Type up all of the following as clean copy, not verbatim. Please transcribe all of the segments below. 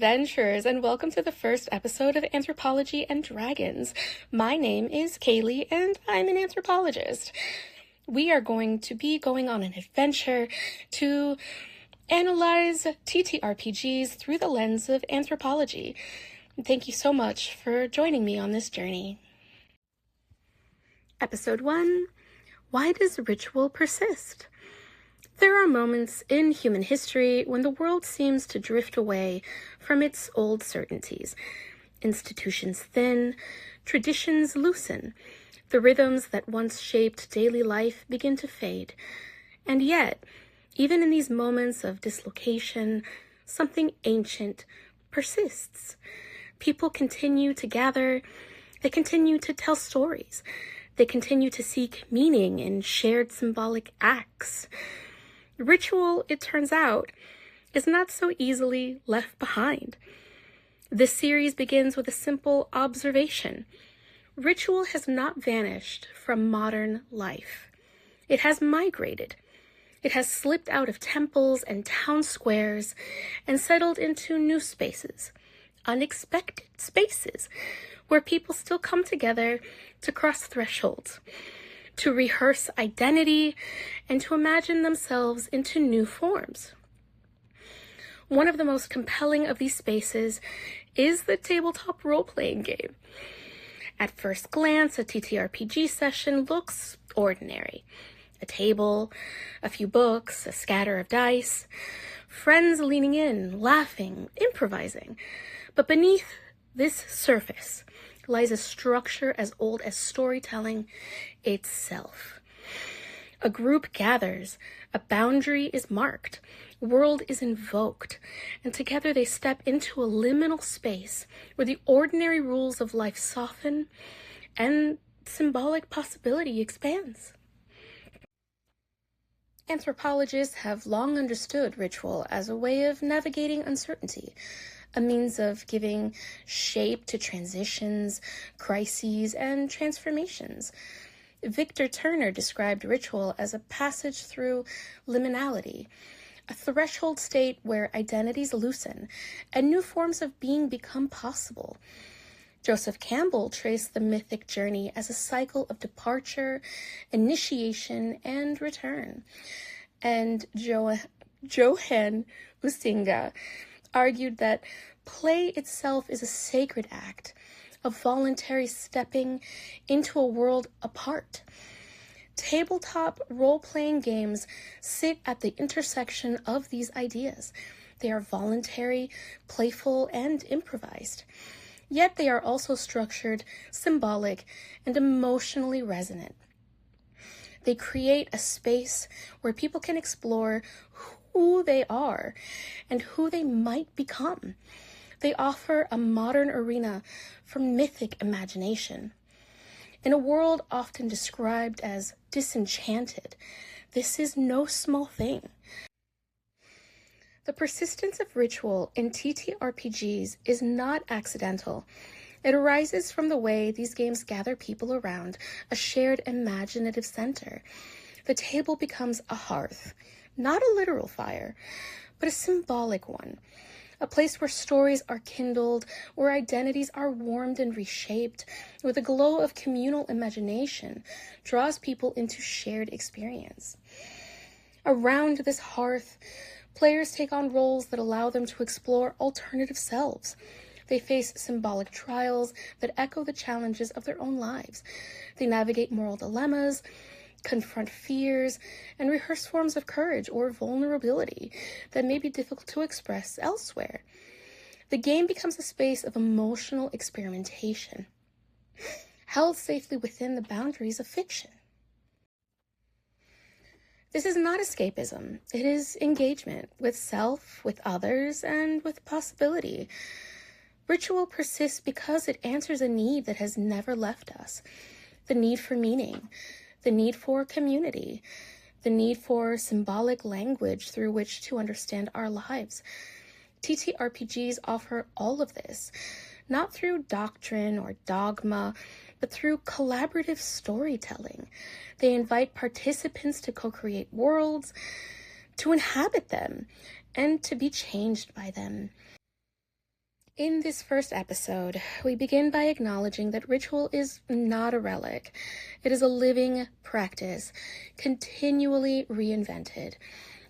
adventurers, and welcome to the first episode of Anthropology and Dragons. My name is Kaylee, and I'm an anthropologist. We are going to be going on an adventure to analyze TTRPGs through the lens of anthropology. Thank you so much for joining me on this journey. Episode 1, Why Does Ritual Persist? There are moments in human history when the world seems to drift away from its old certainties. Institutions thin, traditions loosen, the rhythms that once shaped daily life begin to fade. And yet, even in these moments of dislocation, something ancient persists. People continue to gather, they continue to tell stories, they continue to seek meaning in shared symbolic acts. Ritual, it turns out, is not so easily left behind. This series begins with a simple observation. Ritual has not vanished from modern life. It has migrated. It has slipped out of temples and town squares and settled into new spaces, unexpected spaces, where people still come together to cross thresholds, to rehearse identity, and to imagine themselves into new forms. One of the most compelling of these spaces is the tabletop role-playing game. At first glance, a TTRPG session looks ordinary. A table, a few books, a scatter of dice, friends leaning in, laughing, improvising. But beneath this surface lies a structure as old as storytelling itself. A group gathers, a boundary is marked, world is invoked, and together they step into a liminal space where the ordinary rules of life soften and symbolic possibility expands. Anthropologists have long understood ritual as a way of navigating uncertainty, a means of giving shape to transitions, crises, and transformations. Victor Turner described ritual as a passage through liminality, a threshold state where identities loosen and new forms of being become possible. Joseph Campbell traced the mythic journey as a cycle of departure, initiation, and return. And Johann Huizinga argued that play itself is a sacred act, a voluntary stepping into a world apart. Tabletop role-playing games sit at the intersection of these ideas. They are voluntary, playful, and improvised. Yet they are also structured, symbolic, and emotionally resonant. They create a space where people can explore who they are and who they might become. They offer a modern arena for mythic imagination. In a world often described as disenchanted, this is no small thing. The persistence of ritual in TTRPGs is not accidental. It arises from the way these games gather people around a shared imaginative center. The table becomes a hearth, not a literal fire, but a symbolic one. A place where stories are kindled, where identities are warmed and reshaped, where the glow of communal imagination draws people into shared experience. Around this hearth, players take on roles that allow them to explore alternative selves. They face symbolic trials that echo the challenges of their own lives. They navigate moral dilemmas, confront fears, and rehearse forms of courage or vulnerability that may be difficult to express elsewhere. The game becomes a space of emotional experimentation, held safely within the boundaries of fiction. This is not escapism. It is engagement with self, with others, and with possibility. Ritual persists because it answers a need that has never left us. The need for meaning, the need for community, the need for symbolic language through which to understand our lives. TTRPGs offer all of this, not through doctrine or dogma, but through collaborative storytelling. They invite participants to co-create worlds, to inhabit them, and to be changed by them. In this first episode, we begin by acknowledging that ritual is not a relic. It is a living practice, continually reinvented.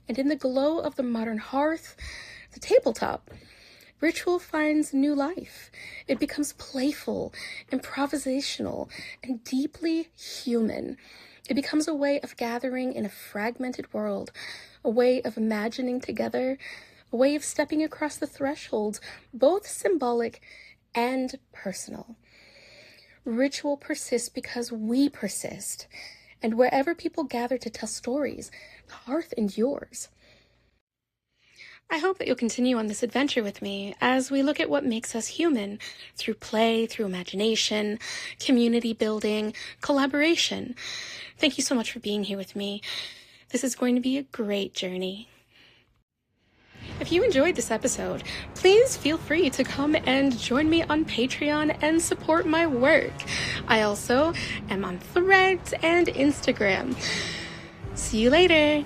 And in the glow of the modern hearth, the tabletop, ritual finds new life. It becomes playful, improvisational, and deeply human. It becomes a way of gathering in a fragmented world, a way of imagining together, a way of stepping across the thresholds, both symbolic and personal. Ritual persists because we persist, and wherever people gather to tell stories, the hearth endures. I hope that you'll continue on this adventure with me as we look at what makes us human through play, through imagination, community building, collaboration. Thank you so much for being here with me. This is going to be a great journey. If you enjoyed this episode, please feel free to come and join me on Patreon and support my work. I also am on Threads and Instagram. See you later.